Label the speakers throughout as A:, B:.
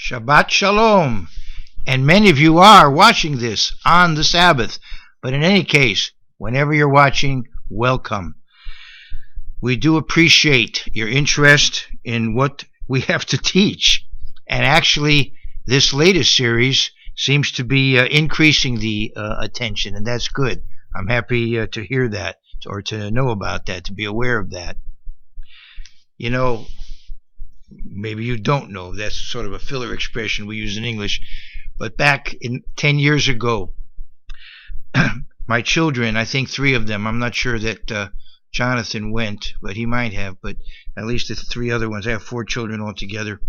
A: Shabbat Shalom. And many of you are watching this on the Sabbath. But in any case, whenever you're watching, welcome. We do appreciate your interest in what we have to teach. And actually, this latest series seems to be increasing the attention, and that's good. I'm happy to hear that, or to know about that, to be aware of that. You know, maybe you don't know, that's sort of a filler expression we use in English, but back in 10 years ago, my children, I think 3 of them, I'm not sure that Jonathan went, but he might have, but at least the 3 other ones, I have 4 children altogether,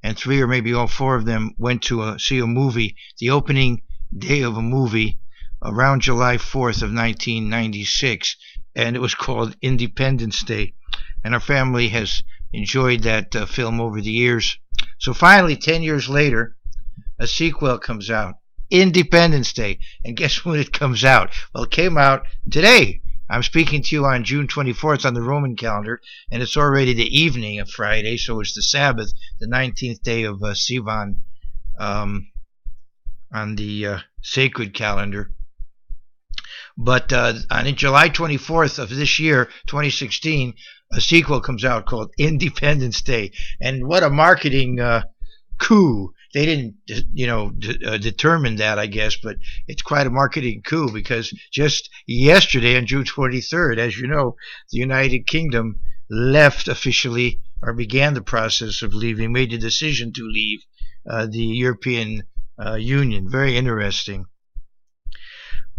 A: and 3 or maybe all 4 of them went to see a movie, the opening day of a movie, around July 4th of 1996, and it was called Independence Day, and our family has enjoyed that film over the years. So finally, 10 years later, a sequel comes out, Independence Day, and guess when it comes out? Well, it came out today. I'm speaking to you on June 24th on the Roman calendar, and it's already the evening of Friday, so it's the Sabbath, the 19th day of Sivan on the sacred calendar. But on July 24th of this year, 2016, a sequel comes out called Independence Day. And what a marketing coup. They didn't, determine that, I guess, but it's quite a marketing coup because just yesterday on June 23rd, as you know, the United Kingdom left officially, or began the process of leaving, made the decision to leave the European Union. Very interesting.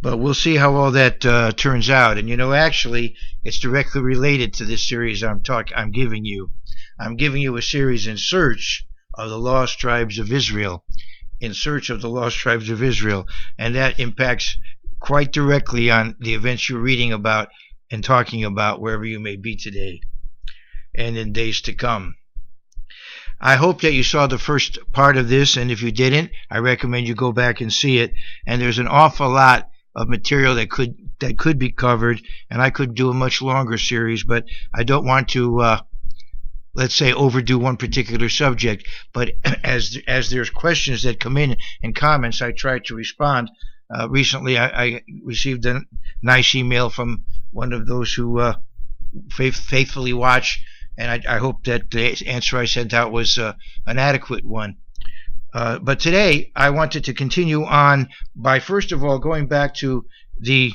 A: But we'll see how all that turns out. And actually, it's directly related to this series I'm giving you. I'm giving you a series in search of the lost tribes of Israel. In search of the lost tribes of Israel. And that impacts quite directly on the events you're reading about and talking about wherever you may be today and in days to come. I hope that you saw the first part of this, and if you didn't, I recommend you go back and see it. And there's an awful lot of material that could be covered, and I could do a much longer series, but I don't want to let's say overdo one particular subject. But as there's questions that come in and comments, I try to respond. Recently I received a nice email from one of those who faithfully watch, and I hope that the answer I sent out was an adequate one. But today I wanted to continue on by first of all going back to the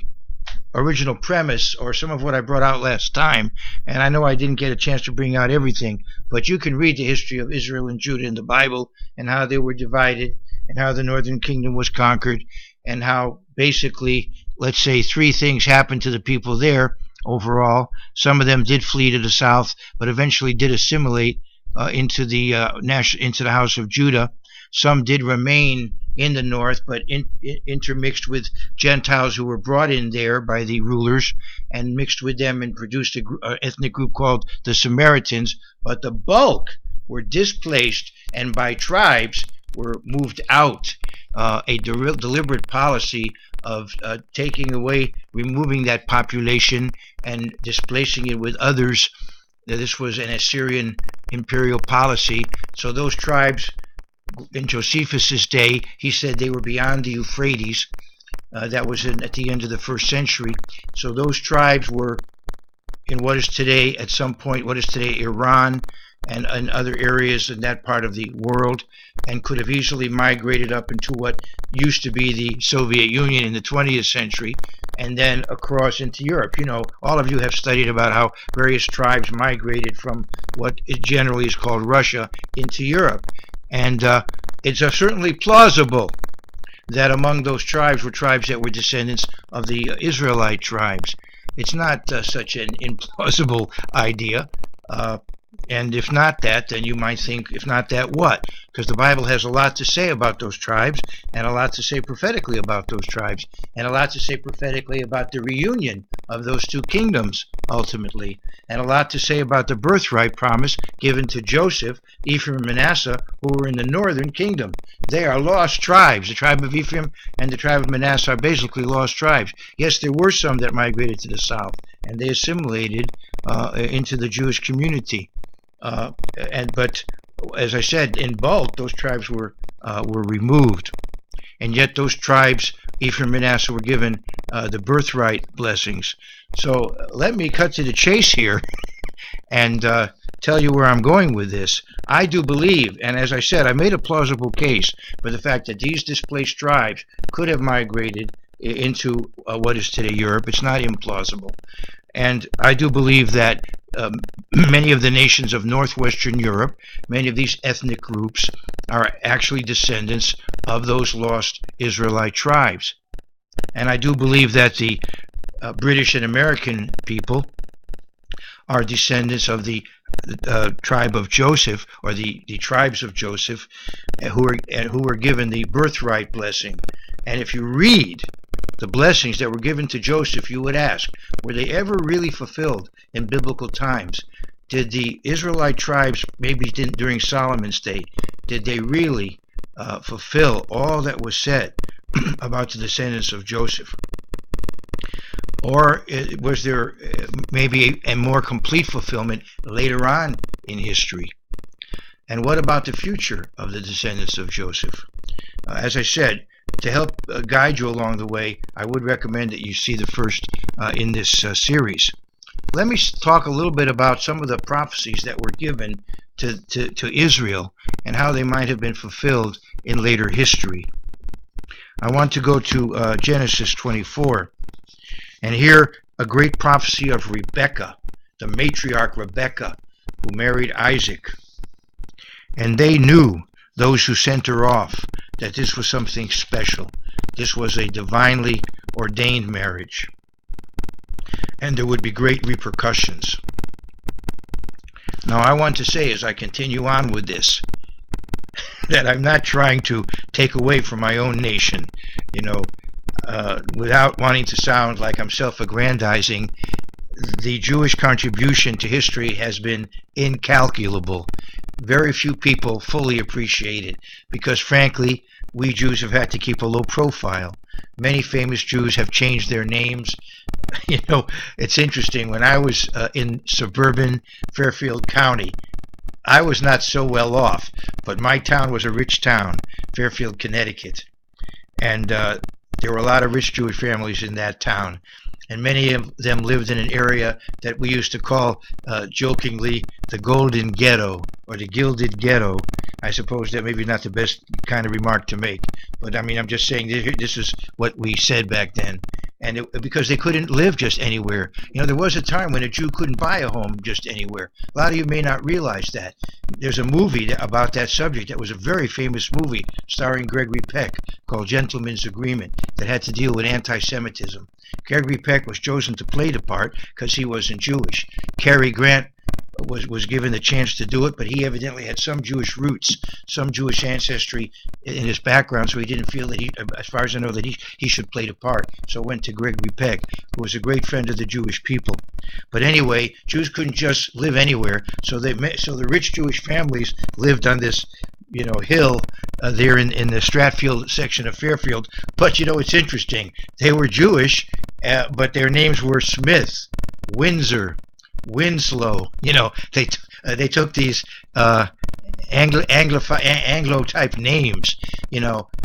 A: original premise, or some of what I brought out last time, and I know I didn't get a chance to bring out everything, but you can read the history of Israel and Judah in the Bible, and how they were divided, and how the northern kingdom was conquered, and how basically, let's say, 3 things happened to the people there overall. Some of them did flee to the south, but eventually did assimilate into the house of Judah. Some did remain in the north, but intermixed with Gentiles who were brought in there by the rulers and mixed with them and produced an ethnic group called the Samaritans. But the bulk were displaced and by tribes were moved out. A deliberate policy of taking away, removing that population and displacing it with others. This was an Assyrian imperial policy. So those tribes, in Josephus's day, he said they were beyond the Euphrates. That was at the end of the 1st century. So those tribes were in what is today, at some point, what is today Iran and other areas in that part of the world, and could have easily migrated up into what used to be the Soviet Union in the 20th century, and then across into Europe. All of you have studied about how various tribes migrated from what generally is called Russia into Europe. And it's certainly plausible that among those tribes were tribes that were descendants of the Israelite tribes. It's not such an implausible idea. And if not that, then you might think, if not that, what? Because the Bible has a lot to say about those tribes, and a lot to say prophetically about those tribes, and a lot to say prophetically about the reunion of those 2 kingdoms, ultimately, and a lot to say about the birthright promise given to Joseph, Ephraim, and Manasseh, who were in the northern kingdom. They are lost tribes. The tribe of Ephraim and the tribe of Manasseh are basically lost tribes. Yes, there were some that migrated to the south, and they assimilated into the Jewish community. But as I said, in bulk, those tribes were removed. And yet those tribes, Ephraim and Manasseh, were given the birthright blessings. So let me cut to the chase here and tell you where I'm going with this. I do believe, and as I said, I made a plausible case for the fact that these displaced tribes could have migrated into what is today Europe. It's not implausible. And I do believe that many of the nations of northwestern Europe, many of these ethnic groups, are actually descendants of those lost Israelite tribes. And I do believe that the British and American people are descendants of the tribe of Joseph, or the tribes of Joseph, who were given the birthright blessing. And if you read the blessings that were given to Joseph, you would ask, were they ever really fulfilled in biblical times? Did the Israelite tribes, maybe during Solomon's day, did they really fulfill all that was said about the descendants of Joseph? Or was there maybe a more complete fulfillment later on in history? And what about the future of the descendants of Joseph? As I said, to help guide you along the way, I would recommend that you see the first in this series. Let me talk a little bit about some of the prophecies that were given to Israel and how they might have been fulfilled in later history. I want to go to Genesis 24. And here, a great prophecy of Rebekah, the matriarch Rebekah, who married Isaac. And they knew, those who sent her off, that this was something special. This was a divinely ordained marriage. And there would be great repercussions. Now, I want to say, as I continue on with this, that I'm not trying to take away from my own nation, without wanting to sound like I'm self-aggrandizing. The Jewish contribution to history has been incalculable. Very few people fully appreciate it because, frankly, we Jews have had to keep a low profile. Many famous Jews have changed their names. It's interesting. When I was in suburban Fairfield County, I was not so well off, but my town was a rich town, Fairfield, Connecticut. And there were a lot of rich Jewish families in that town, and many of them lived in an area that we used to call, jokingly, the Golden Ghetto, or the Gilded Ghetto. I suppose that maybe not the best kind of remark to make, but I mean, I'm just saying this is what we said back then. And because they couldn't live just anywhere. There was a time when a Jew couldn't buy a home just anywhere. A lot of you may not realize that. There's a movie about that subject that was a very famous movie starring Gregory Peck called Gentleman's Agreement that had to deal with anti-Semitism. Gregory Peck was chosen to play the part because he wasn't Jewish. Cary Grant was given the chance to do it, but he evidently had some Jewish roots, some Jewish ancestry in his background, so he didn't feel that as far as I know, that he should play the part. So went to Gregory Peck, who was a great friend of the Jewish people. But anyway, Jews couldn't just live anywhere, so the rich Jewish families lived on this hill there in the Stratfield section of Fairfield. But it's interesting. They were Jewish, but their names were Smith, Windsor, Winslow. They took these Anglo type names,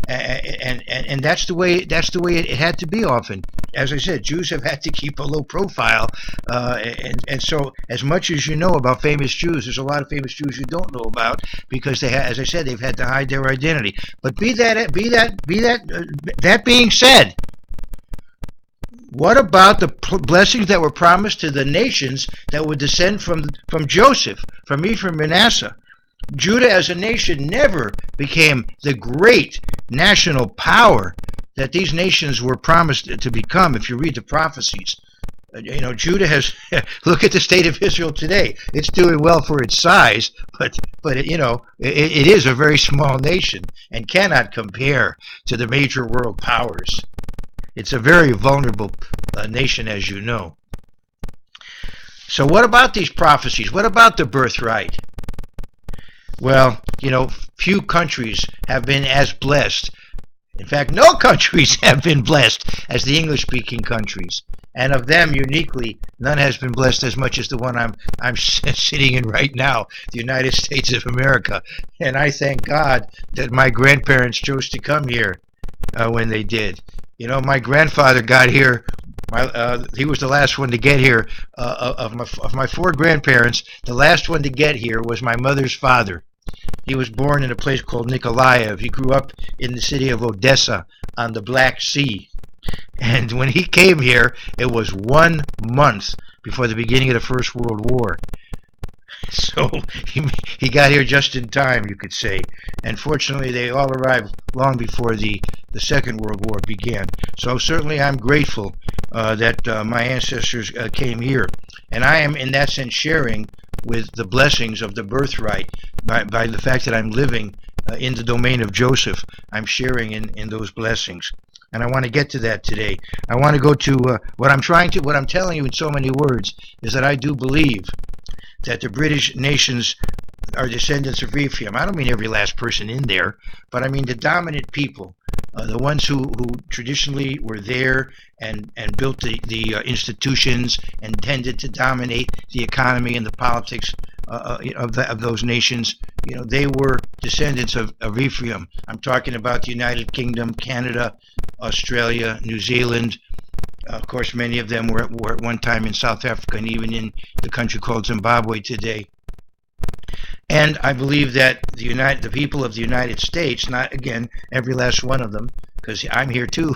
A: and that's the way it had to be often. As I said, Jews have had to keep a low profile, and so as much as you know about famous Jews, there's a lot of famous Jews you don't know about because as I said, they've had to hide their identity. But that being said, what about the blessings that were promised to the nations that would descend from Joseph, from Ephraim and Manasseh? Judah as a nation never became the great national power that these nations were promised to become. If you read the prophecies, Judah has, look at the state of Israel today. It's doing well for its size, but it is a very small nation and cannot compare to the major world powers. It's a very vulnerable nation, as you know. So what about these prophecies? What about the birthright? Well, few countries have been as blessed. In fact, no countries have been blessed as the English-speaking countries. And of them, uniquely, none has been blessed as much as the one I'm sitting in right now, the United States of America. And I thank God that my grandparents chose to come here when they did. You know, my grandfather got here. He was the last one to get here. Of my four grandparents, the last one to get here was my mother's father. He was born in a place called Nikolaev. He grew up in the city of Odessa on the Black Sea. And when he came here, it was 1 month before the beginning of the First World War. So he got here just in time, you could say. And fortunately, they all arrived long before the Second World War began. So certainly I'm grateful that my ancestors came here. And I am, in that sense, sharing with the blessings of the birthright by the fact that I'm living in the domain of Joseph. I'm sharing in those blessings. And I want to get to that today. I want to go to what I'm telling you in so many words is that I do believe that the British nations are descendants of Ephraim. I don't mean every last person in there, but I mean the dominant people, the ones who traditionally were there and built the institutions and tended to dominate the economy and the politics of those nations. You know, they were descendants of Ephraim. I'm talking about the United Kingdom, Canada, Australia, New Zealand. Of course, many of them were at one time in South Africa and even in the country called Zimbabwe today. And I believe that the people of the United States, not again every last one of them, because I'm here too.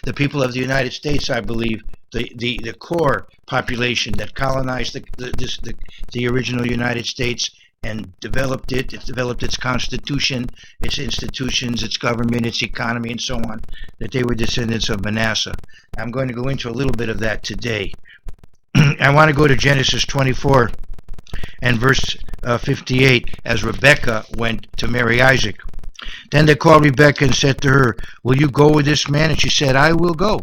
A: The people of the United States, I believe, the core population that colonized the original United States and developed it. It developed its constitution, its institutions, its government, its economy, and so on, that they were descendants of Manasseh. I'm going to go into a little bit of that today. I want to go to Genesis 24 and verse 58, as Rebekah went to marry Isaac. Then they called Rebekah and said to her, "Will you go with this man?" And she said, "I will go."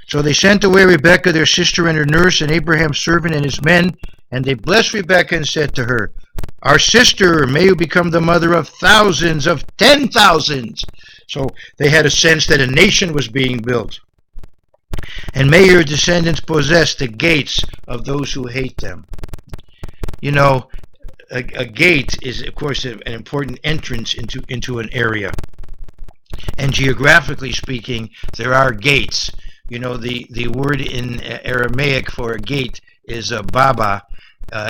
A: So they sent away Rebekah, their sister, and her nurse, and Abraham's servant and his men, and they blessed Rebekah and said to her, "Our sister, may you become the mother of thousands, of 10,000s." So they had a sense that a nation was being built. "And may your descendants possess the gates of those who hate them." You know, a gate is, of course, an important entrance into an area. And geographically speaking, there are gates. You know, the word in Aramaic for a gate is baba.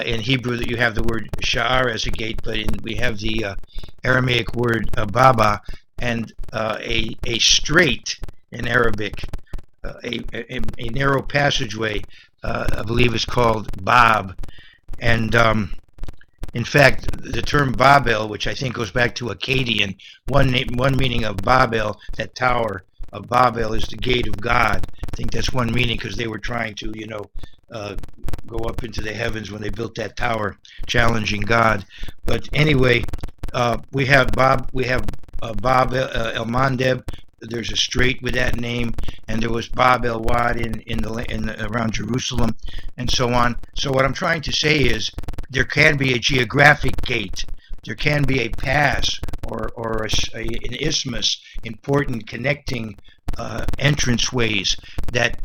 A: In Hebrew, that you have the word sha'ar as a gate, but we have the Aramaic word baba, and a strait in Arabic, a narrow passageway, I believe is called bab. And in fact, the term Babel, which I think goes back to Akkadian, one meaning of Babel, that tower of Babel, is the gate of God. I think that's one meaning, because they were trying to, go up into the heavens when they built that tower, challenging God. But anyway, we have Babel El Mandeb. There's a strait with that name, and there was Bab el Wad around Jerusalem, and so on. So what I'm trying to say is, there can be a geographic gate, there can be a pass or an isthmus, important connecting entranceways that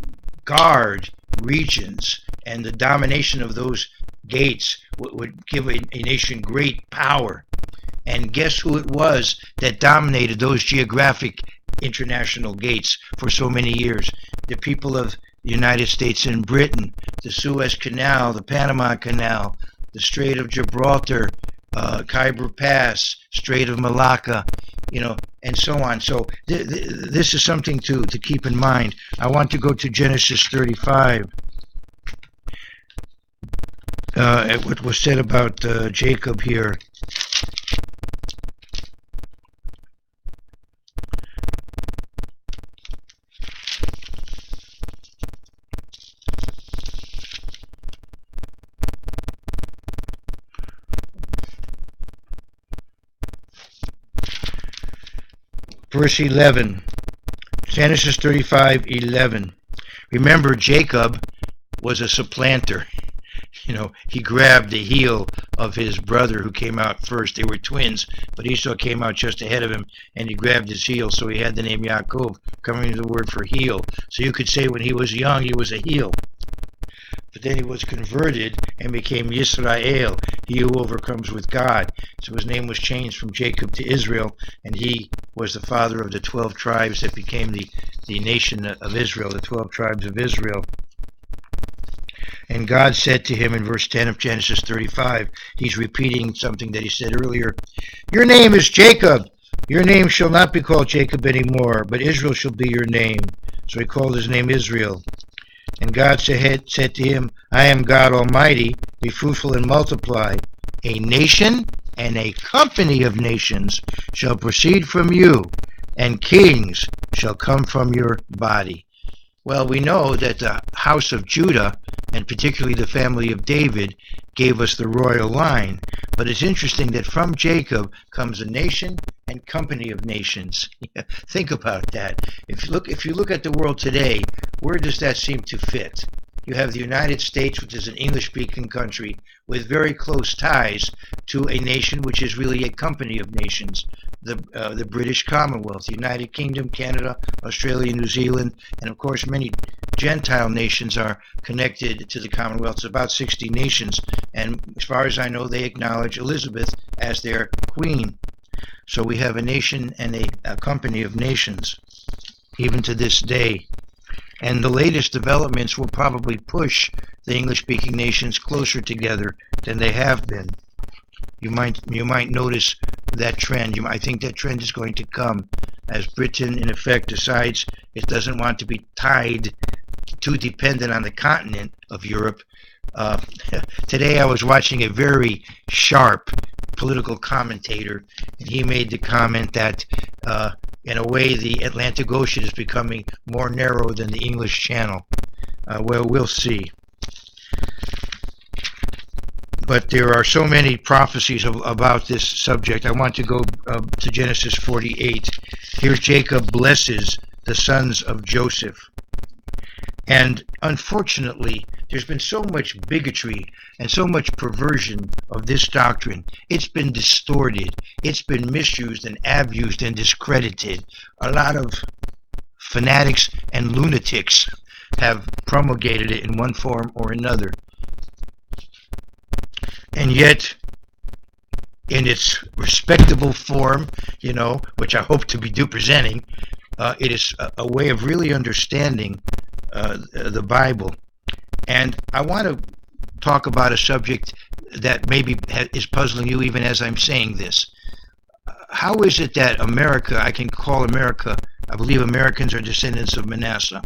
A: guard regions, and the domination of those gates would give a nation great power. And guess who it was that dominated those geographic international gates for so many years? The people of the United States and Britain, the Suez Canal, the Panama Canal, the Strait of Gibraltar, Khyber Pass, Strait of Malacca, and so on. So this is something to keep in mind. I want to go to Genesis 35. What was said about Jacob here. Verse 11, Genesis 35:11. Remember, Jacob was a supplanter. He grabbed the heel of his brother who came out first. They were twins, but Esau came out just ahead of him, and he grabbed his heel, so he had the name Yaakov, coming from the word for heel. So you could say when he was young, he was a heel. But then he was converted and became Yisrael, he who overcomes with God. So his name was changed from Jacob to Israel, and he was the father of the 12 tribes that became the nation of Israel, the 12 tribes of Israel. And God said to him in verse 10 of Genesis 35, he's repeating something that he said earlier, "Your name is Jacob. Your name shall not be called Jacob anymore, but Israel shall be your name." So he called his name Israel. And God said to him, "I am God Almighty. Be fruitful and multiply. A nation and a company of nations shall proceed from you, and kings shall come from your body." Well, we know that the house of Judah, and particularly the family of David, gave us the royal line. But it's interesting that from Jacob comes a nation and company of nations. Think about that. If you look at the world today, where does that seem to fit? You have the United States, which is an English-speaking country with very close ties to a nation which is really a company of nations, the British Commonwealth, the United Kingdom, Canada, Australia, New Zealand, and of course many Gentile nations are connected to the Commonwealth. It's about 60 nations, and as far as I know, they acknowledge Elizabeth as their queen. So we have a nation and a company of nations, even to this day. And the latest developments will probably push the English-speaking nations closer together than they have been. You might notice that trend. I think that trend is going to come as Britain, in effect, decides it doesn't want to be tied, too dependent on the continent of Europe. Today I was watching a very sharp political commentator, and he made the comment that in a way the Atlantic Ocean is becoming more narrow than the English Channel. Well, we'll see. But there are so many prophecies about this subject. I want to go to Genesis 48. Here Jacob blesses the sons of Joseph. And unfortunately, there's been so much bigotry and so much perversion of this doctrine. It's been distorted. It's been misused and abused and discredited. A lot of fanatics and lunatics have promulgated it in one form or another. And yet, in its respectable form, which I hope to be presenting, it is a way of really understanding the Bible. And I want to talk about a subject that maybe is puzzling you even as I'm saying this. How is it that America, I can call America, I believe Americans are descendants of Manasseh.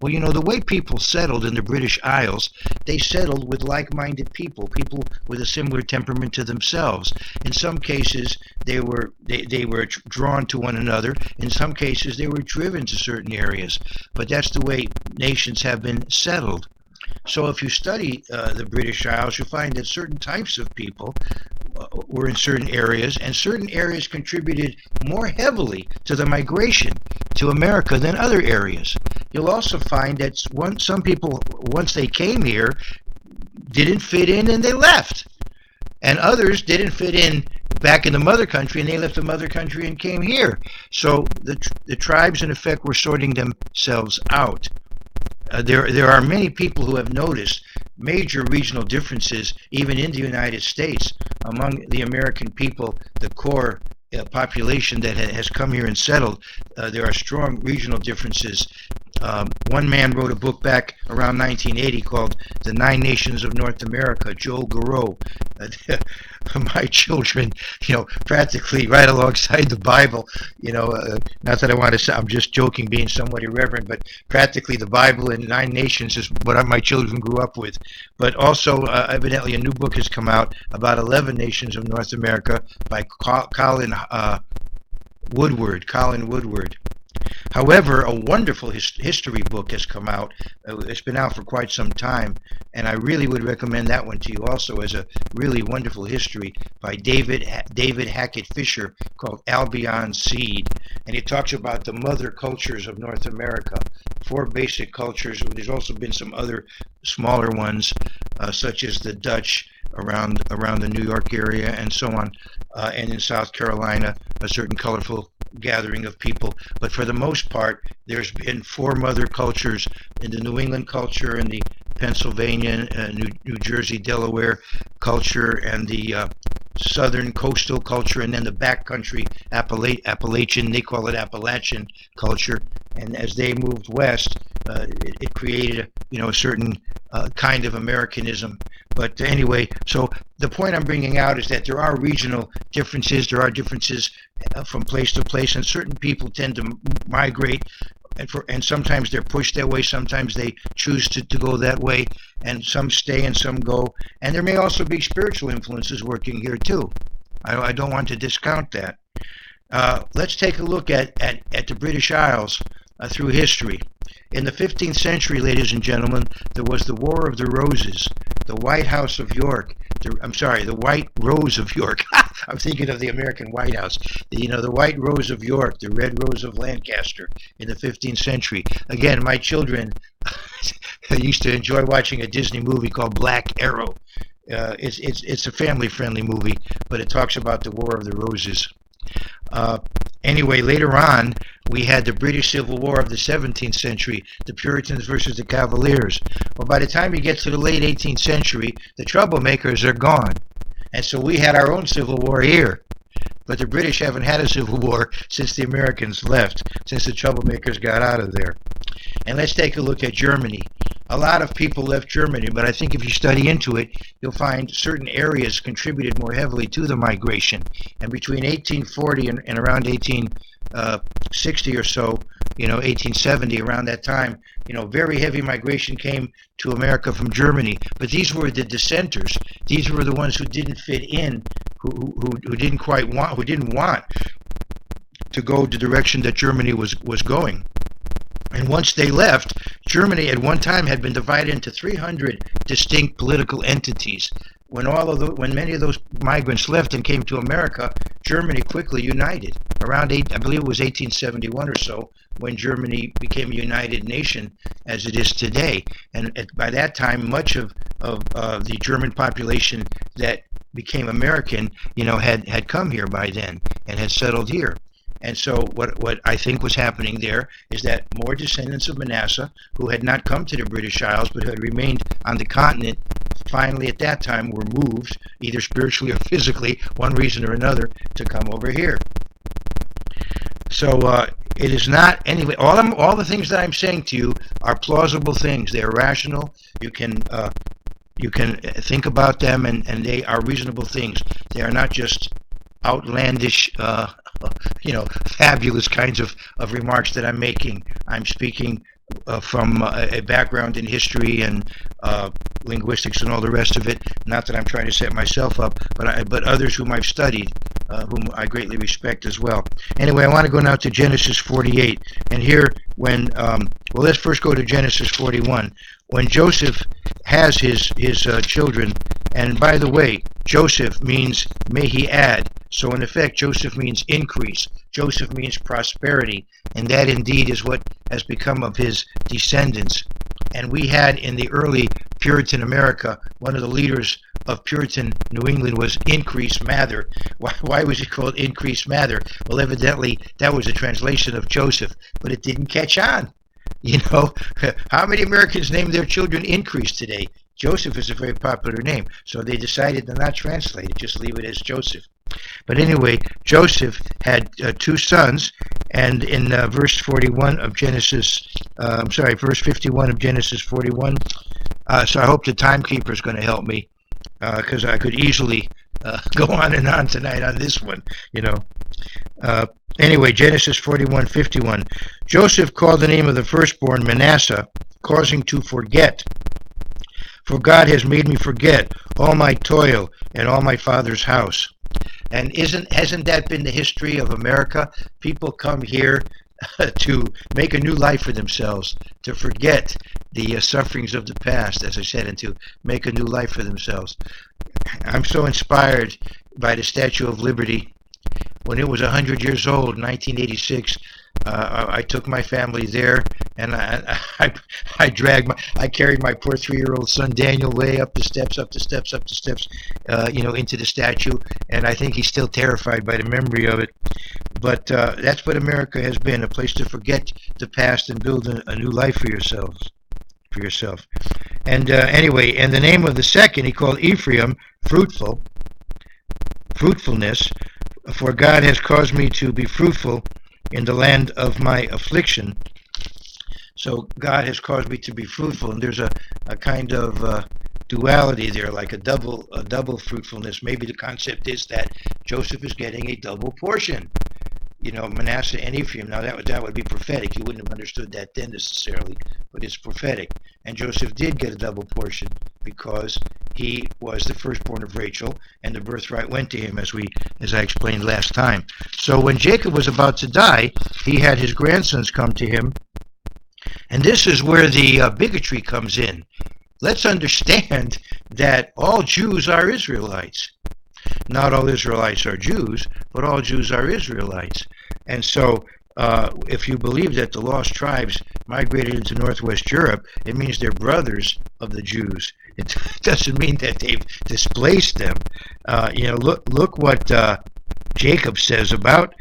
A: Well, the way people settled in the British Isles, they settled with like-minded people with a similar temperament to themselves. In some cases, they were drawn to one another. In some cases, they were driven to certain areas. But that's the way nations have been settled. So if you study the British Isles, you'll find that certain types of people were in certain areas, and certain areas contributed more heavily to the migration to America than other areas. You'll also find that some people, once they came here, didn't fit in and they left. And others didn't fit in back in the mother country, and they left the mother country and came here. So the tribes, in effect, were sorting themselves out. There are many people who have noticed major regional differences, even in the United States, among the American people, the core population that has come here and settled. There are strong regional differences. One man wrote a book back around 1980 called The Nine Nations of North America, Joel Garreau. My children, practically right alongside the Bible, not that I want to say, I'm just joking, being somewhat irreverent, but practically the Bible and Nine Nations is what my children grew up with. But also, evidently, a new book has come out about 11 Nations of North America by Colin Woodward. However, a wonderful history book has come out. It's been out for quite some time, and I really would recommend that one to you also as a really wonderful history by David Hackett Fisher called Albion's Seed. And it talks about the mother cultures of North America, 4 basic cultures. There's also been some other smaller ones, such as the Dutch, around the New York area and so on, and in South Carolina, a certain colorful gathering of people. But for the most part, there's been four mother cultures in the New England culture, and the Pennsylvania, New Jersey, Delaware culture, and the southern coastal culture, and then the backcountry Appalachian, they call it Appalachian culture. And as they moved west, it created a certain kind of Americanism. But anyway, so the point I'm bringing out is that there are regional differences. There are differences from place to place, and certain people tend to migrate, and sometimes they're pushed that way. Sometimes they choose to go that way, and some stay and some go. And there may also be spiritual influences working here too. I don't want to discount that. Let's take a look at the British Isles through history. In the 15th century, ladies and gentlemen, there was the War of the Roses, the White House of York. The White Rose of York. I'm thinking of the American White House. The White Rose of York, the Red Rose of Lancaster in the 15th century. Again, my children used to enjoy watching a Disney movie called Black Arrow. It's a family-friendly movie, but it talks about the War of the Roses. Anyway, later on, we had the British Civil War of the 17th century, the Puritans versus the Cavaliers. Well, by the time you get to the late 18th century, the troublemakers are gone. And so we had our own Civil War here. But the British haven't had a civil war since the Americans left, since the troublemakers got out of there. And let's take a look at Germany. A lot of people left Germany, but I think if you study into it, you'll find certain areas contributed more heavily to the migration. And between 1840 and around 1860 or so, 1870, around that time, very heavy migration came to America from Germany. But these were the dissenters. These were the ones who didn't fit in, who didn't want to go the direction that Germany was going. And once they left, Germany at one time had been divided into 300 distinct political entities. When many of those migrants left and came to America, Germany quickly united. Around I believe it was 1871 or so, when Germany became a united nation as it is today. And by that time, much of the German population that became American, had come here by then and had settled here. And so what I think was happening there is that more descendants of Manasseh, who had not come to the British Isles but had remained on the continent, finally at that time were moved, either spiritually or physically, one reason or another, to come over here. So it is not, anyway, all the things that I'm saying to you are plausible things. They are rational. You can think about them, and they are reasonable things. They are not just outlandish, fabulous kinds of remarks that I'm making. I'm speaking from a background in history and linguistics and all the rest of it. Not that I'm trying to set myself up, but others whom I've studied, whom I greatly respect as well. Anyway, I want to go now to Genesis 48. And here, let's first go to Genesis 41. When Joseph has his children, and by the way, Joseph means may he add. So in effect, Joseph means increase. Joseph means prosperity. And that indeed is what has become of his descendants. And we had in the early Puritan America, one of the leaders of Puritan New England was Increase Mather. Why was he called Increase Mather? Well, evidently that was a translation of Joseph, but it didn't catch on. How many Americans name their children Increase today? Joseph is a very popular name, so they decided to not translate it, just leave it as Joseph. But anyway, Joseph had two sons, and in verse 41 of Genesis, verse 51 of Genesis 41, so I hope the timekeeper is going to help me, because I could easily go on and on tonight on this one, Anyway, Genesis 41:51. Joseph called the name of the firstborn Manasseh, causing to forget. For God has made me forget all my toil and all my father's house. And hasn't that been the history of America? People come here to make a new life for themselves, to forget the sufferings of the past, as I said, and to make a new life for themselves. I'm so inspired by the Statue of Liberty. When it was 100 years old, 1986, I took my family there, and I carried my poor 3-year-old son Daniel way up the steps, into the statue, and I think he's still terrified by the memory of it. But that's what America has been, a place to forget the past and build a new life for yourself. And anyway, and the name of the second he called Ephraim, fruitfulness, for God has caused me to be fruitful in the land of my affliction. So God has caused me to be fruitful, and there's a kind of duality there, like a double fruitfulness. Maybe the concept is that Joseph is getting a double portion. Manasseh and Ephraim. Now that would be prophetic. You wouldn't have understood that then necessarily, but it's prophetic. And Joseph did get a double portion because he was the firstborn of Rachel, and the birthright went to him, as I explained last time. So when Jacob was about to die, he had his grandsons come to him, and this is where the bigotry comes in. Let's understand that all Jews are Israelites. Not all Israelites are Jews, but all Jews are Israelites. And so if you believe that the lost tribes migrated into Northwest Europe, it means they're brothers of the Jews. It doesn't mean that they've displaced them. Look what Jacob says about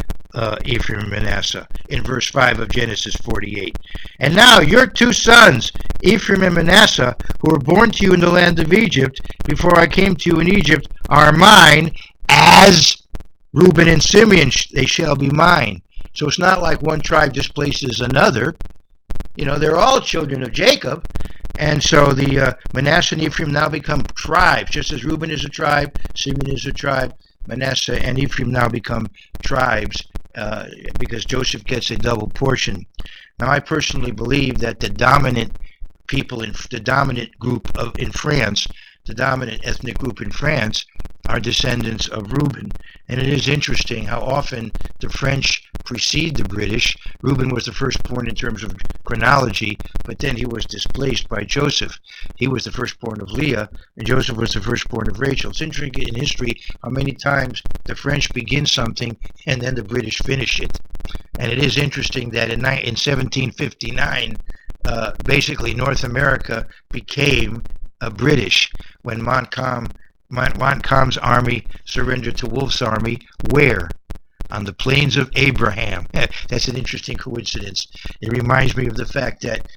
A: Ephraim and Manasseh in verse 5 of Genesis 48. And now your 2 sons, Ephraim and Manasseh, who were born to you in the land of Egypt, before I came to you in Egypt, are mine, as Reuben and Simeon, they shall be mine. So it's not like one tribe displaces another. They're all children of Jacob. And so the Manasseh and Ephraim now become tribes, just as Reuben is a tribe, Simeon is a tribe. Manasseh and Ephraim now become tribes because Joseph gets a double portion. Now, I personally believe that the dominant group in France, the dominant ethnic group in France, are descendants of Reuben. And it is interesting how often the French precede the British. Reuben was the firstborn in terms of chronology, but then he was displaced by Joseph. He was the firstborn of Leah, and Joseph was the firstborn of Rachel. It's interesting in history how many times the French begin something and then the British finish it. And it is interesting that in 1759, basically North America became British when Montcalm's army surrendered to Wolfe's army. Where? On the plains of Abraham. That's an interesting coincidence. It reminds me of the fact that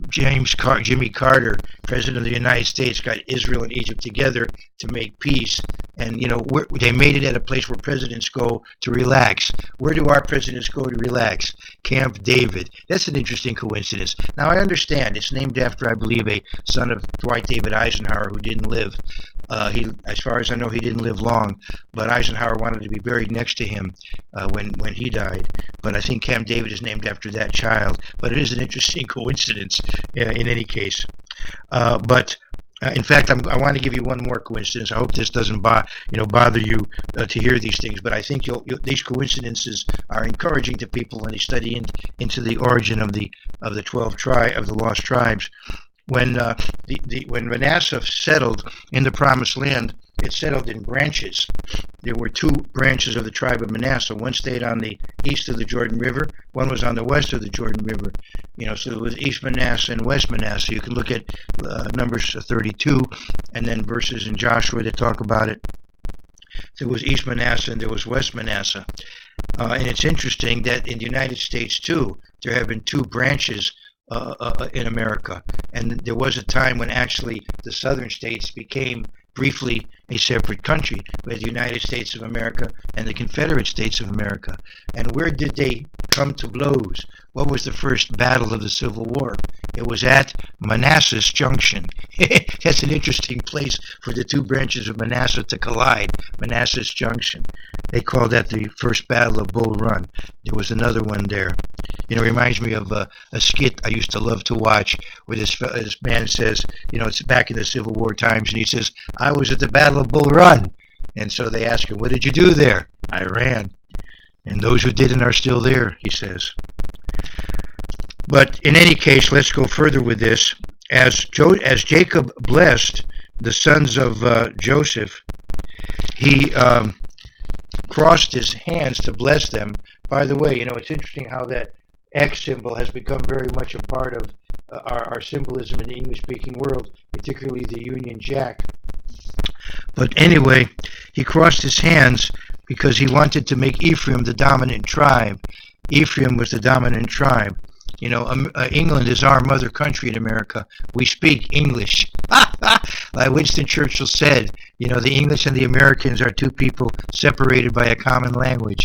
A: Jimmy Carter, President of the United States, got Israel and Egypt together to make peace. And, they made it at a place where presidents go to relax. Where do our presidents go to relax? Camp David. That's an interesting coincidence. Now, I understand. It's named after, I believe, a son of Dwight David Eisenhower who didn't live. As far as I know, he didn't live long, but Eisenhower wanted to be buried next to him when he died. But I think Camp David is named after that child. But it is an interesting coincidence in any case. In fact, I want to give you one more coincidence. I hope this doesn't bother you to hear these things, but I think these coincidences are encouraging to people when they study into the origin of the 12 of the lost tribes. When when Manasseh settled in the Promised Land, it settled in branches. There were 2 branches of the tribe of Manasseh. One stayed on the east of the Jordan River. One was on the west of the Jordan River. So it was East Manasseh and West Manasseh. You can look at Numbers 32 and then verses in Joshua that talk about it. There was East Manasseh and there was West Manasseh. And it's interesting that in the United States, too, there have been 2 branches in America. And there was a time when actually the southern states became briefly a separate country. We had the United States of America and the Confederate States of America. And where did they come to blows? What was the first battle of the Civil War? It was at Manassas Junction. That's an interesting place for the 2 branches of Manasseh to collide, Manassas Junction. They called that the first battle of Bull Run. There was another one there. It reminds me of a skit I used to love to watch where this man says, it's back in the Civil War times, and he says, I was at the Battle of Bull Run. And so they ask him, what did you do there? I ran. And those who didn't are still there, he says. But in any case, let's go further with this. As Jacob blessed the sons of Joseph, he crossed his hands to bless them By the way, it's interesting how that X symbol has become very much a part of our symbolism in the English-speaking world, particularly the Union Jack. But anyway, he crossed his hands because he wanted to make Ephraim the dominant tribe. Ephraim was the dominant tribe. England is our mother country in America. We speak English. Like Winston Churchill said, the English and the Americans are two people separated by a common language.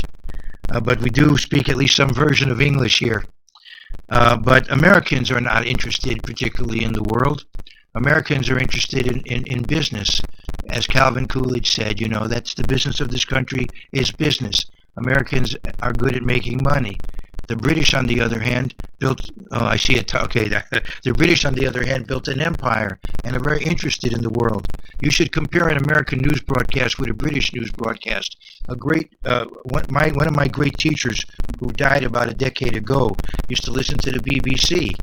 A: But we do speak at least some version of English here. But Americans are not interested particularly in the world. Americans are interested in business. As Calvin Coolidge said, that's the business of this country is business. Americans are good at making money. The British, on the other hand, built the British, on the other hand, built an empire and are very interested in the world. You should compare an American news broadcast with a British news broadcast. One of my great teachers, who died about a decade ago, used to listen to the BBC.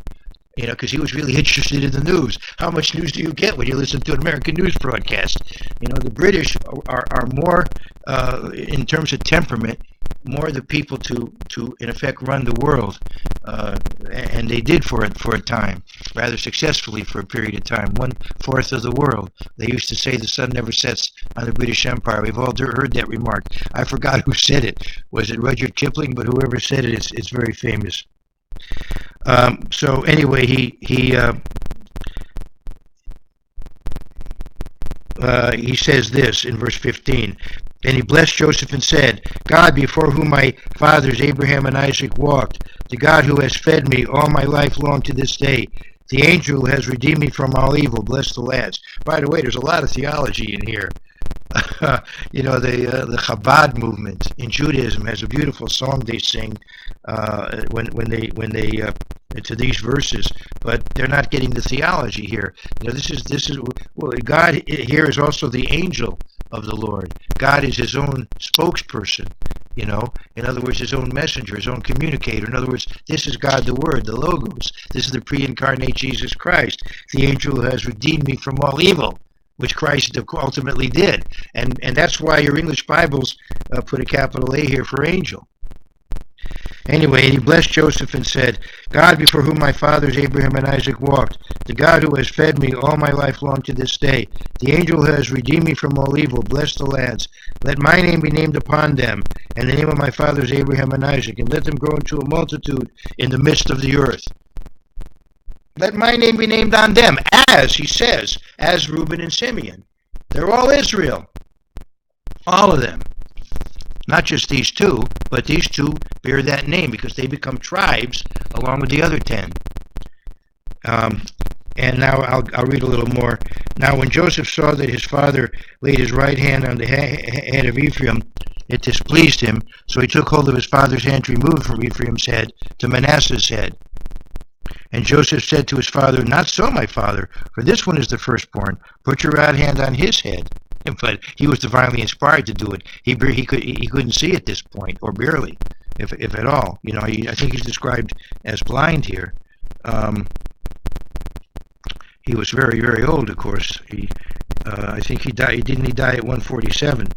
A: Because he was really interested in the news. How much news do you get when you listen to an American news broadcast? The British are more, in terms of temperament, more the people to in effect run the world, and they did for a time, rather successfully for a period of time. 1/4 of the world. They used to say the sun never sets on the British Empire. We've all heard that remark. I forgot who said it. Was it Rudyard Kipling? But whoever said it, it's very famous. So anyway, he says this in verse 15. And he blessed Joseph and said, God, before whom my fathers Abraham and Isaac walked, the God who has fed me all my life long to this day, the angel who has redeemed me from all evil, bless the lads. By the way, there's a lot of theology in here. The Chabad movement in Judaism has a beautiful song they sing when they to these verses, but they're not getting the theology here. This is God here is also the angel of the Lord. God is his own spokesperson. In other words, his own messenger, his own communicator. In other words, this is God the Word, the Logos. This is the pre-incarnate Jesus Christ, the angel who has redeemed me from all evil, which Christ ultimately did. And that's why your English Bibles put a capital A here for angel. Anyway, and he blessed Joseph and said, God, before whom my fathers Abraham and Isaac walked, the God who has fed me all my life long to this day, the angel who has redeemed me from all evil, bless the lads. Let my name be named upon them, and the name of my fathers Abraham and Isaac, and let them grow into a multitude in the midst of the earth. Let my name be named on them, as, he says, as Reuben and Simeon. They're all Israel. All of them. Not just these two, but these two bear that name because they become tribes along with the other 10. And now I'll read a little more. Now when Joseph saw that his father laid his right hand on the head of Ephraim, it displeased him, so he took hold of his father's hand to remove it from Ephraim's head to Manasseh's head. And Joseph said to his father, Not so, my father, for this one is the firstborn. Put your right hand on his head. But he was divinely inspired to do it. He couldn't see at this point, or barely, if at all. I think he's described as blind here. He was very, very old, of course. I think he died. Didn't he die at 147,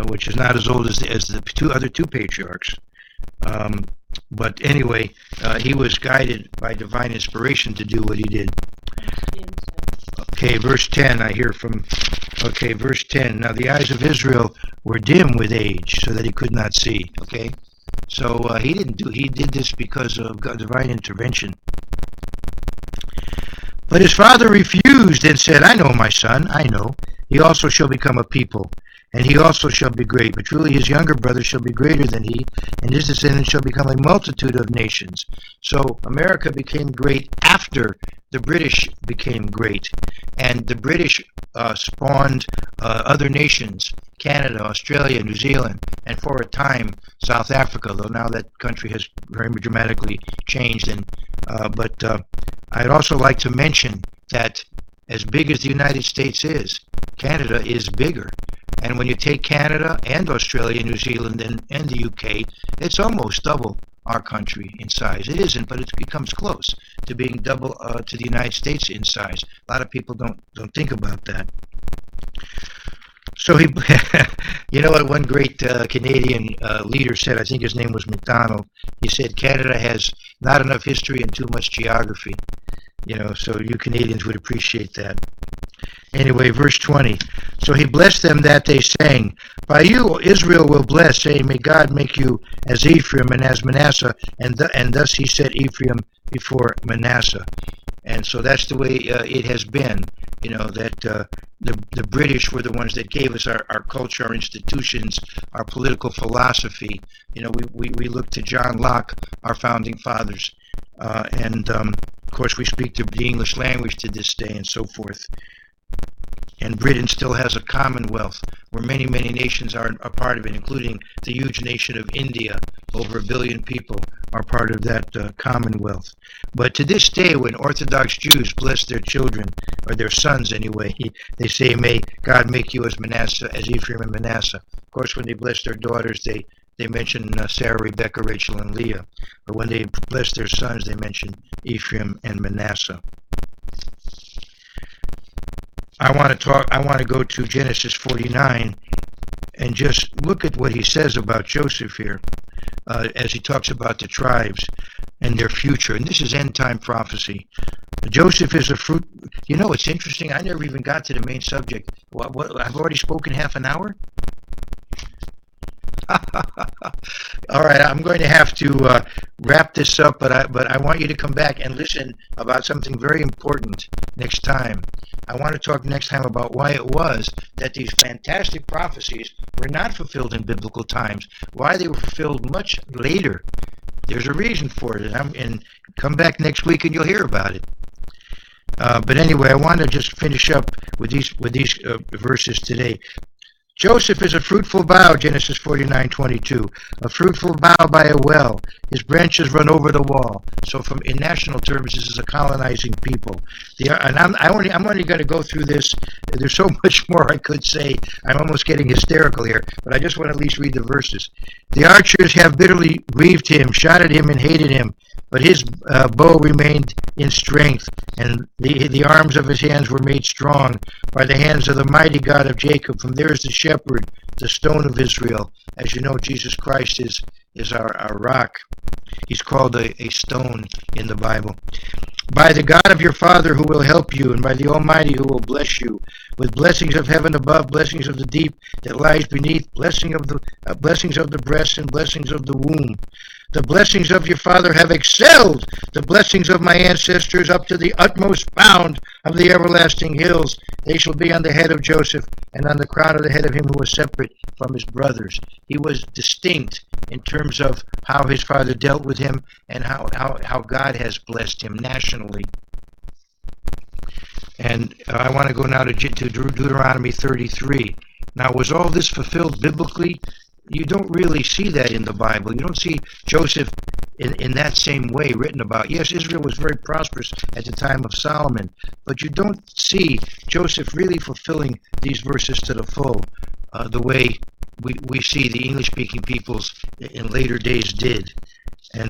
A: which is not as old as the other two patriarchs. But anyway, he was guided by divine inspiration to do what he did. Okay, verse 10, I hear from... Okay, verse 10. Now the eyes of Israel were dim with age, so that he could not see. Okay? So he did this because of God's divine intervention. But his father refused and said, I know, my son, I know. He also shall become a people, and he also shall be great. But truly his younger brother shall be greater than he, and his descendants shall become a multitude of nations. So America became great after the British became great. And the British spawned other nations, Canada, Australia, New Zealand, and for a time South Africa, though now that country has very dramatically changed. But I'd also like to mention that as big as the United States is, Canada is bigger. And when you take Canada and Australia, New Zealand, and the UK, it's almost double our country in size. It isn't, but it comes close to being double to the United States in size. A lot of people don't think about that. So he, you know what one great Canadian leader said, I think his name was MacDonald, he said, Canada has not enough history and too much geography. So you Canadians would appreciate that. Anyway, verse 20. So he blessed them that day, saying, By you Israel will bless, saying, May God make you as Ephraim and as Manasseh. And thus he set Ephraim before Manasseh. And so that's the way it has been, that the British were the ones that gave us our culture, our institutions, our political philosophy. We look to John Locke, our founding fathers. Of course, we speak the English language to this day and so forth. And Britain still has a commonwealth where many, many nations are a part of it, including the huge nation of India. Over 1 billion people are part of that commonwealth. But to this day, when Orthodox Jews bless their children, or their sons anyway, they say, May God make you as Manasseh, as Ephraim and Manasseh. Of course, when they bless their daughters, they mention Sarah, Rebecca, Rachel, and Leah. But when they bless their sons, they mention Ephraim and Manasseh. I want to go to Genesis 49 and just look at what he says about Joseph here, as he talks about the tribes and their future. And this is end time prophecy. Joseph is a fruit. It's interesting. I never even got to the main subject. I've already spoken half an hour? All right, I'm going to have to wrap this up, but I want you to come back and listen about something very important next time. I want to talk next time about why it was that these fantastic prophecies were not fulfilled in biblical times, why they were fulfilled much later. There's a reason for it, and come back next week and you'll hear about it. But anyway, I want to just finish up with these verses today. Joseph is a fruitful bough, Genesis 49:22. A fruitful bough by a well. His branches run over the wall. So, in national terms, this is a colonizing people. I'm only going to go through this. There's so much more I could say. I'm almost getting hysterical here, but I just want to at least read the verses. The archers have bitterly grieved him, shot at him, and hated him. But his bow remained in strength, and the arms of his hands were made strong by the hands of the mighty God of Jacob. From there is the shepherd, the stone of Israel. As you know, Jesus Christ is our rock. He's called a stone in the Bible. By the God of your father who will help you, and by the Almighty who will bless you, with blessings of heaven above, blessings of the deep that lies beneath, blessings of the breast, and blessings of the womb. The blessings of your father have excelled the blessings of my ancestors up to the utmost bound of the everlasting hills. They shall be on the head of Joseph and on the crown of the head of him who was separate from his brothers. He was distinct in terms of how his father dealt with him and how God has blessed him nationally. And I want to go now to Deuteronomy 33. Now, was all this fulfilled biblically? You don't really see that in the Bible. You don't see Joseph in that same way written about. Yes, Israel was very prosperous at the time of Solomon, but you don't see Joseph really fulfilling these verses to the full, the way we see the English-speaking peoples in later days did. And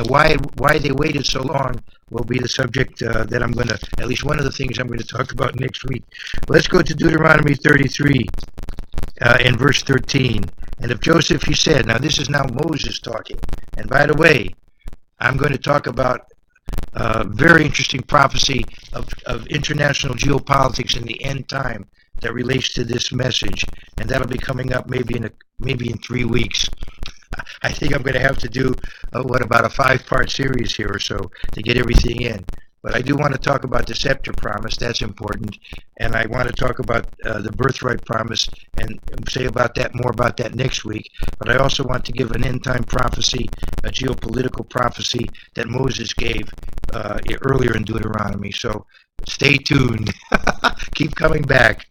A: why they waited so long will be the subject that I'm going to, at least one of the things I'm going to talk about next week. Let's go to Deuteronomy 33 in verse 13. And of Joseph he said, now this is now Moses talking. And by the way, I'm going to talk about a very interesting prophecy of international geopolitics in the end time that relates to this message. And that'll be coming up maybe in 3 weeks. I think I'm going to have to do about a 5-part series here or so to get everything in. But I do want to talk about the scepter promise. That's important. And I want to talk about the birthright promise and say more about that next week. But I also want to give an end-time prophecy, a geopolitical prophecy that Moses gave earlier in Deuteronomy. So stay tuned. Keep coming back.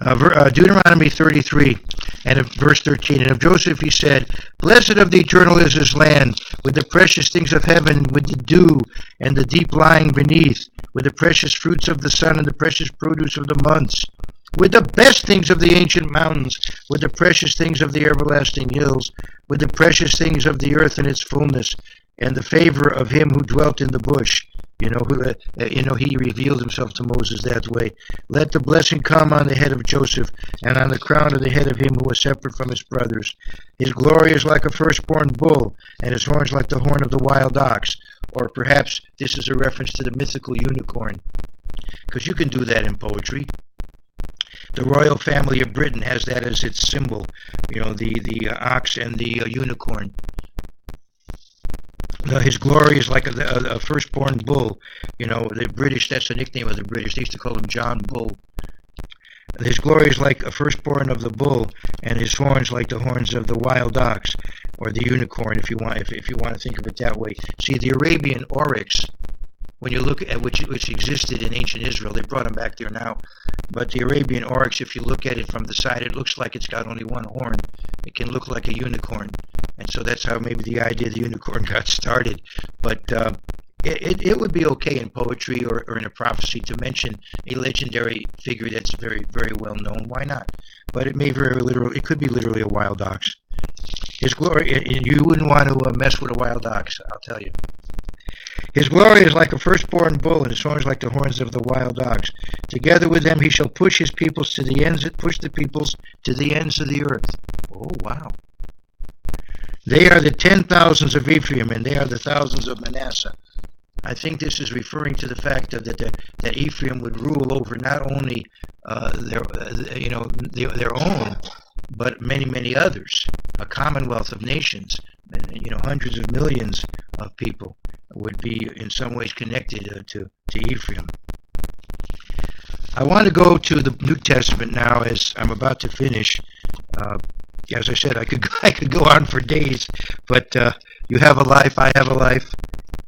A: Deuteronomy 33 and verse 13. And of Joseph he said, Blessed of the eternal is his land, with the precious things of heaven, with the dew and the deep lying beneath, with the precious fruits of the sun and the precious produce of the months, with the best things of the ancient mountains, with the precious things of the everlasting hills, with the precious things of the earth and its fullness, and the favor of him who dwelt in the bush. He revealed himself to Moses that way. Let the blessing come on the head of Joseph and on the crown of the head of him who was separate from his brothers. His glory is like a firstborn bull, and his horns like the horn of the wild ox. Or perhaps this is a reference to the mythical unicorn, because you can do that in poetry. The royal family of Britain has that as its symbol, the ox and the unicorn. His glory is like a firstborn bull. The British, that's the nickname of the British. They used to call him John Bull. His glory is like a firstborn of the bull, and his horns like the horns of the wild ox, or the unicorn, if you want to think of it that way. See, the Arabian oryx, when you look at which existed in ancient Israel, they brought them back there now. But the Arabian oryx, if you look at it from the side, it looks like it's got only one horn. It can look like a unicorn, and so that's how maybe the idea of the unicorn got started. But it would be okay in poetry or in a prophecy to mention a legendary figure that's very, very well known. Why not? But it could be literally a wild ox. His glory, and you wouldn't want to mess with a wild ox, I'll tell you. His glory is like a firstborn bull, and his horns like the horns of the wild ox. Together with them he shall push the peoples to the ends of the earth. Oh, wow. They are the 10,000s of Ephraim, and they are the thousands of Manasseh. I think this is referring to the fact that Ephraim would rule over not only their own, but many, many others. A commonwealth of nations, hundreds of millions of people would be in some ways connected to Ephraim. I want to go to the New Testament now, as I'm about to finish. As I said, I could go on for days, but you have a life, I have a life.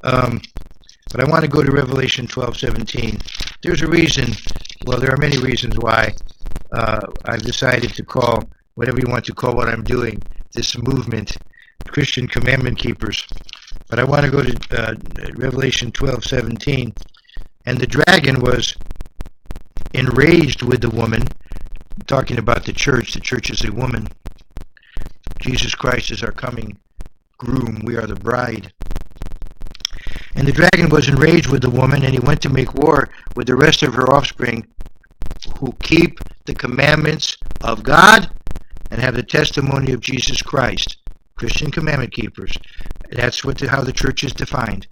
A: But I want to go to Revelation 12:17. There's a reason. Well, there are many reasons why I've decided to call whatever you want to call what I'm doing, this movement, Christian Commandment Keepers. But I want to go to Revelation 12:17. And the dragon was enraged with the woman, talking about the church. The church is a woman. Jesus Christ is our coming groom. We are the bride. And the dragon was enraged with the woman, and he went to make war with the rest of her offspring who keep the commandments of God and have the testimony of Jesus Christ. Christian commandment keepers. That's how the church is defined.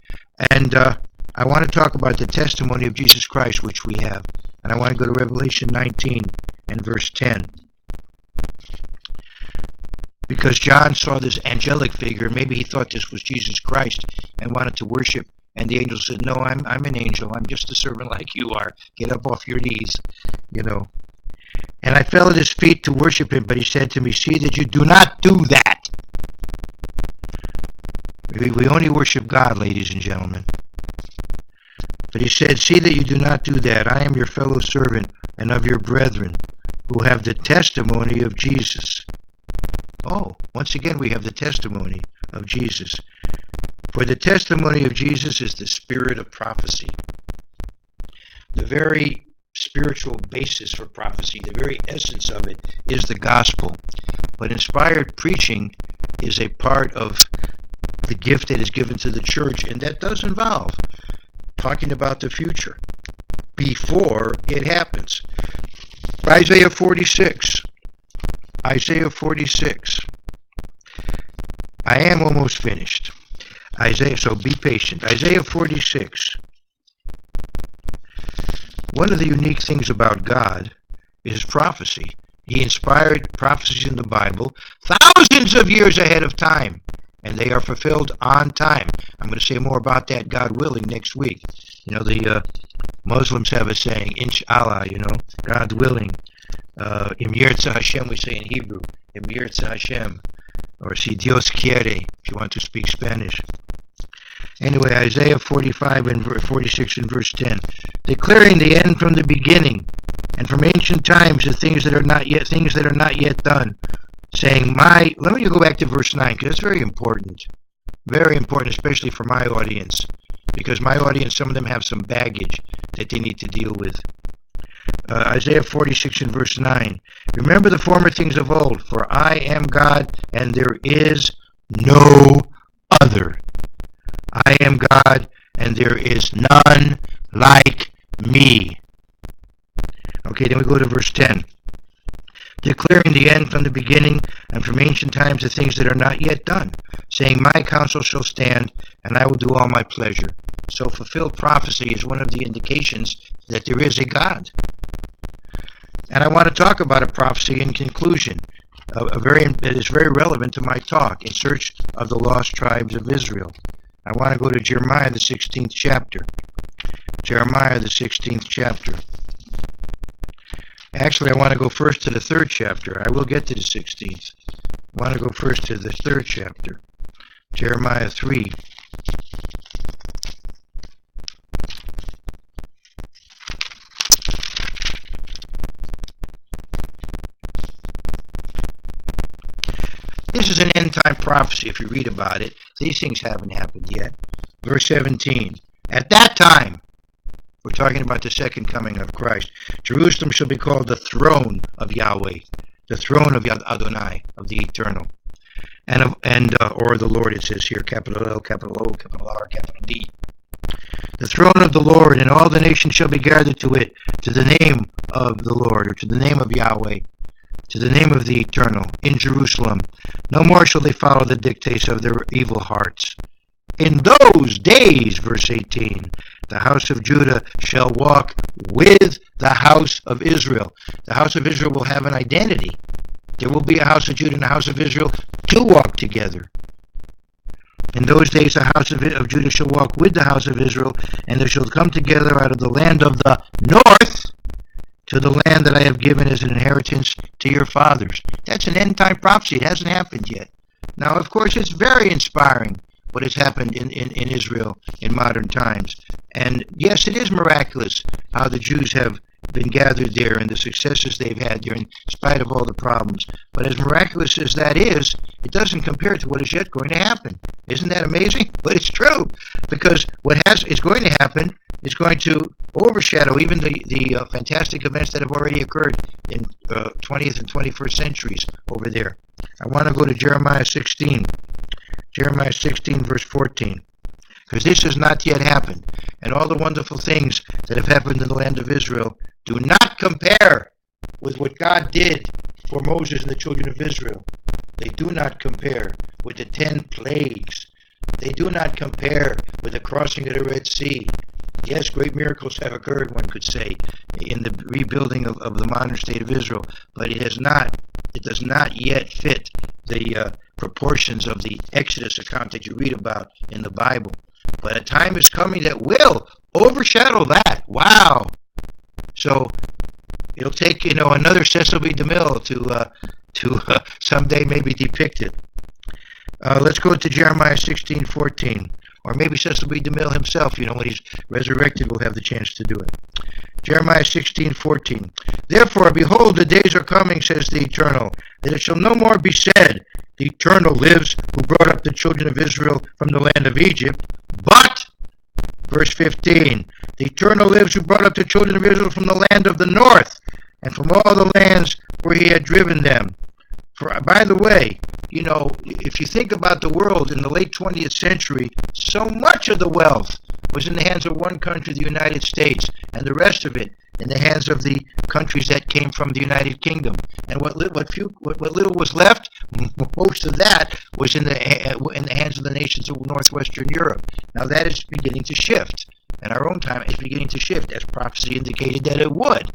A: And I want to talk about the testimony of Jesus Christ, which we have. And I want to go to Revelation 19 and verse 10. Because John saw this angelic figure, maybe he thought this was Jesus Christ and wanted to worship. And the angel said, "No, I'm an angel. I'm just a servant like you are. Get up off your knees, And I fell at his feet to worship him, but he said to me, see that you do not do that." We only worship God, ladies and gentlemen. But he said, "See that you do not do that. I am your fellow servant and of your brethren who have the testimony of Jesus." Oh, once again we have the testimony of Jesus. For the testimony of Jesus is the spirit of prophecy. The very spiritual basis for prophecy, the very essence of it, is the gospel. But inspired preaching is a part of the gift that is given to the church, and that does involve talking about the future before it happens. Isaiah 46. Isaiah 46. I am almost finished. So be patient. Isaiah 46. One of the unique things about God is prophecy. He inspired prophecies in the Bible thousands of years ahead of time, and they are fulfilled on time. I'm going to say more about that, God willing, next week. The Muslims have a saying, Inshallah, God willing. Im Yirtzeh Hashem, we say in Hebrew. Im Yirtzeh Hashem. Or si Dios quiere, if you want to speak Spanish. Anyway, Isaiah 45 and 46 and verse 10. Declaring the end from the beginning, and from ancient times the things that are not yet done. Saying, let me go back to verse 9, because it's very important. Very important, especially for my audience. Because my audience, some of them have some baggage that they need to deal with. Isaiah 46 and verse 9. Remember the former things of old, for I am God, and there is no other. I am God, and there is none like me. Okay, then we go to verse 10. Declaring the end from the beginning, and from ancient times the things that are not yet done, saying, my counsel shall stand, and I will do all my pleasure. So fulfilled prophecy is one of the indications that there is a God. And I want to talk about a prophecy in conclusion, that is very relevant to my talk, In Search of the Lost Tribes of Israel. I want to go to Jeremiah, the 16th chapter. Jeremiah, the 16th chapter. Actually, I want to go first to the 3rd chapter. I will get to the 16th. I want to go first to the 3rd chapter. Jeremiah 3. This is an end-time prophecy, if you read about it. These things haven't happened yet. Verse 17. At that time, we're talking about the second coming of Christ, Jerusalem shall be called the throne of Yahweh, the throne of Adonai, of the Eternal. Or the Lord, it says here, capital L, capital O, capital R, capital D. The throne of the Lord, and all the nations shall be gathered to it, to the name of the Lord, or to the name of Yahweh, to the name of the Eternal, in Jerusalem. No more shall they follow the dictates of their evil hearts. In those days, verse 18, the house of Judah shall walk with the house of Israel. The house of Israel will have an identity. There will be a house of Judah and a house of Israel to walk together. In those days, the house of Judah shall walk with the house of Israel, and they shall come together out of the land of the north to the land that I have given as an inheritance to your fathers. That's an end-time prophecy. It hasn't happened yet. Now, of course, it's very inspiring what has happened in Israel in modern times. And yes, it is miraculous how the Jews have been gathered there and the successes they've had there in spite of all the problems. But as miraculous as that is, it doesn't compare to what is yet going to happen. Isn't that amazing? But it's true, because what is going to happen is going to overshadow even the fantastic events that have already occurred in 20th and 21st centuries over there. I want to go to Jeremiah 16. Jeremiah 16, verse 14. Because this has not yet happened. And all the wonderful things that have happened in the land of Israel do not compare with what God did for Moses and the children of Israel. They do not compare with the 10 plagues. They do not compare with the crossing of the Red Sea. Yes, great miracles have occurred, one could say, in the rebuilding of the modern state of Israel, but it does not yet fit the proportions of the Exodus account that you read about in the Bible. But a time is coming that will overshadow that. Wow! So it'll take another Cecil B. DeMille to someday maybe depict it. Let's go to Jeremiah 16:14. Or maybe Cecil B. DeMille himself, when he's resurrected, will have the chance to do it. Jeremiah 16:14. Therefore, behold, the days are coming, says the Eternal, that it shall no more be said, the Eternal lives, who brought up the children of Israel from the land of Egypt. But, verse 15, the Eternal lives, who brought up the children of Israel from the land of the north, and from all the lands where he had driven them. For, by the way, if you think about the world in the late 20th century, so much of the wealth was in the hands of one country, the United States, and the rest of it in the hands of the countries that came from the United Kingdom. And what little was left, most of that was in the hands of the nations of northwestern Europe. Now that is beginning to shift. In our own time, it's beginning to shift, as prophecy indicated that it would.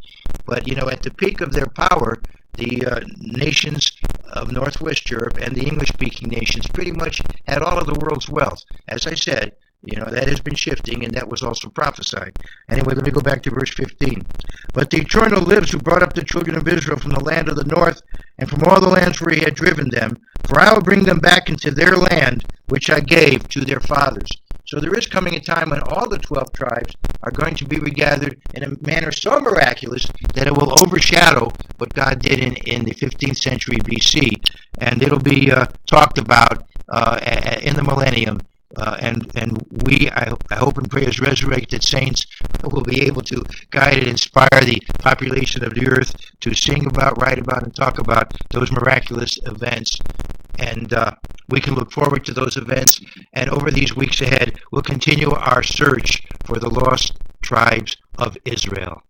A: But, at the peak of their power, the nations of Northwest Europe and the English-speaking nations pretty much had all of the world's wealth. As I said, that has been shifting, and that was also prophesied. Anyway, let me go back to verse 15. But the Eternal lives, who brought up the children of Israel from the land of the north and from all the lands where he had driven them, for I will bring them back into their land, which I gave to their fathers. So there is coming a time when all the 12 tribes are going to be regathered in a manner so miraculous that it will overshadow what God did in the 15th century BC. And it'll be talked about in the millennium. And I hope and pray as resurrected saints will be able to guide and inspire the population of the earth to sing about, write about, and talk about those miraculous events And we can look forward to those events. And over these weeks ahead, we'll continue our search for the lost tribes of Israel.